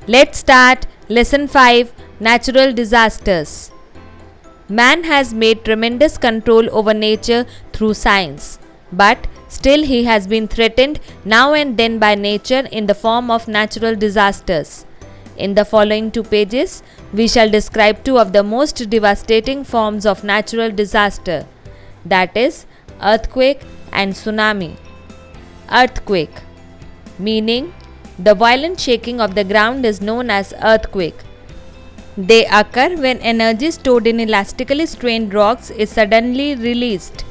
Let's start Lesson 5 Natural Disasters. Man has made tremendous control over nature through science, but still he has been threatened now and then by nature in the form of natural disasters. In the following 2 pages, we shall describe 2 of the most devastating forms of natural disaster, that is, earthquake and tsunami. Earthquake, meaning the violent shaking of the ground, is known as earthquake. They occur when energy stored in elastically strained rocks is suddenly released.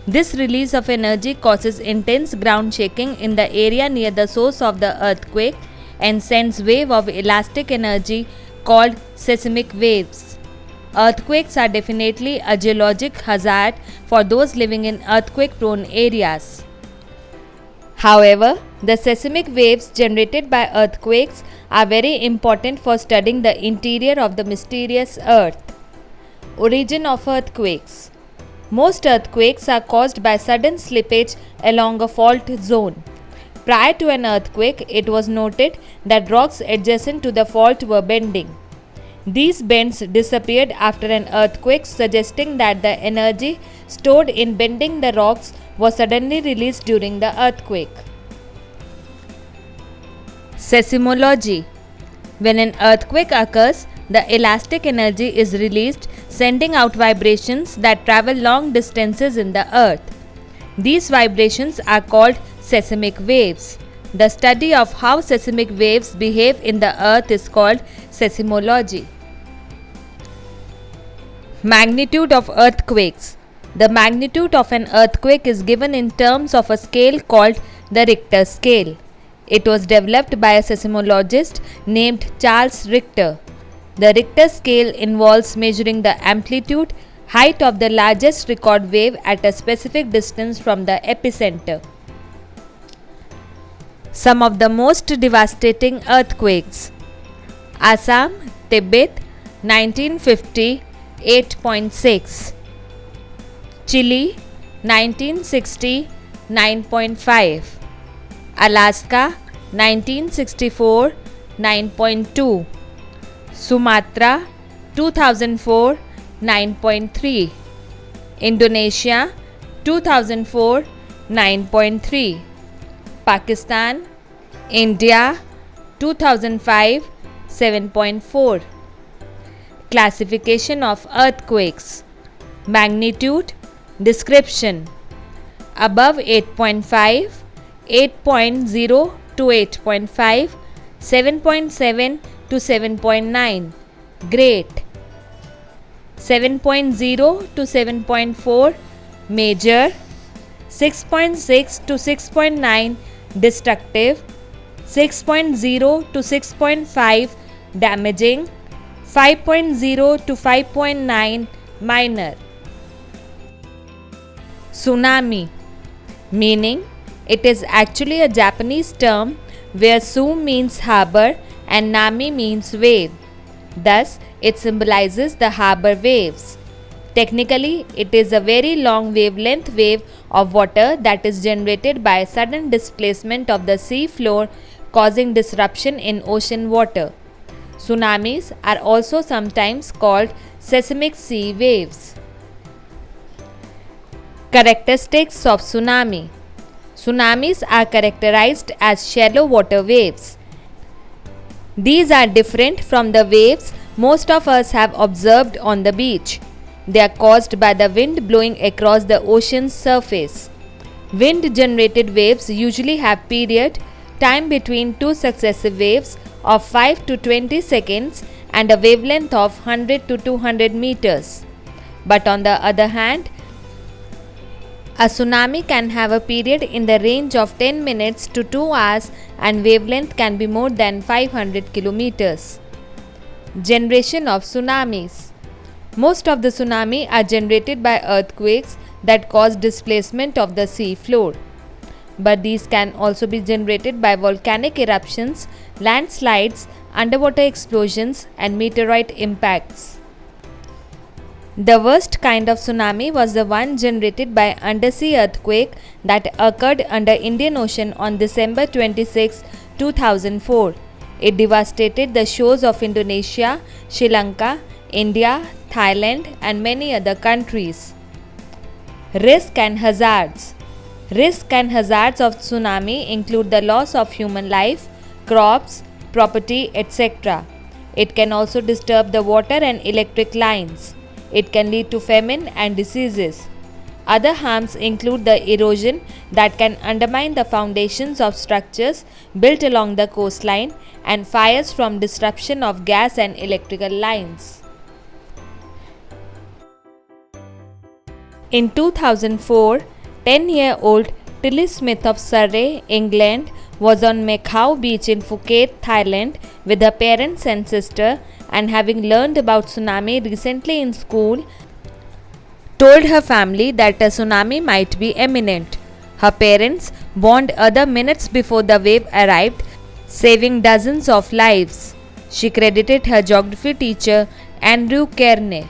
This release of energy causes intense ground shaking in the area near the source of the earthquake and sends wave of elastic energy called seismic waves. Earthquakes are definitely a geologic hazard for those living in earthquake-prone areas. However, the seismic waves generated by earthquakes are very important for studying the interior of the mysterious earth. Origin of earthquakes. Most earthquakes are caused by sudden slippage along a fault zone. Prior to an earthquake, it was noted that rocks adjacent to the fault were bending. These bends disappeared after an earthquake, suggesting that the energy stored in bending the rocks was suddenly released during the earthquake. Seismology. When an earthquake occurs, the elastic energy is released, sending out vibrations that travel long distances in the earth. These vibrations are called seismic waves. The study of how seismic waves behave in the earth is called seismology. Magnitude of earthquakes. The magnitude of an earthquake is given in terms of a scale called the Richter scale. It was developed by a seismologist named Charles Richter. The Richter scale involves measuring the amplitude, height of the largest record wave at a specific distance from the epicenter. Some of the most devastating earthquakes. Assam, Tibet, 1950, 8.6. Chile, 1960, 9.5. Alaska, 1964, 9.2. Sumatra, 2004, 9.3. Indonesia, 2004, 9.3. Pakistan, India, 2005, 7.4. Classification of earthquakes. Magnitude. Description. Above 8.5, 8.0 to 8.5, 7.7 to 7.9. Great. 7.0 to 7.4. Major. 6.6 to 6.9. Destructive. 6.0 to 6.5. Damaging. 5.0 to 5.9. Minor. Tsunami, meaning it is actually a Japanese term where Tsu means harbor and Nami means wave. Thus, it symbolizes the harbor waves. Technically, it is a very long wavelength wave of water that is generated by sudden displacement of the sea floor, causing disruption in ocean water. Tsunamis are also sometimes called seismic sea waves. Characteristics of tsunami. Tsunamis are characterized as shallow water waves. These are different from the waves most of us have observed on the beach. They are caused by the wind blowing across the ocean's surface. Wind-generated waves usually have period time between 2 successive waves of 5 to 20 seconds and a wavelength of 100 to 200 meters. But on the other hand, a tsunami can have a period in the range of 10 minutes to 2 hours and wavelength can be more than 500 kilometers. Generation of tsunamis. Most of the tsunami are generated by earthquakes that cause displacement of the sea floor. But these can also be generated by volcanic eruptions, landslides, underwater explosions, and meteorite impacts. The worst kind of tsunami was the one generated by undersea earthquake that occurred under Indian Ocean on December 26, 2004. It devastated the shores of Indonesia, Sri Lanka, India, Thailand, and many other countries. Risk and hazards. Risk and hazards of tsunami include the loss of human life, crops, property, etc. It can also disturb the water and electric lines. It can lead to famine and diseases. Other harms include the erosion that can undermine the foundations of structures built along the coastline and fires from disruption of gas and electrical lines. In 2004, 10-year-old Tilly Smith of Surrey, England, was on Macau beach in Phuket, Thailand, with her parents and sister, and having learned about tsunami recently in school, told her family that a tsunami might be imminent. Her parents warned others minutes before the wave arrived, saving dozens of lives. She credited her geography teacher, Andrew Kearney.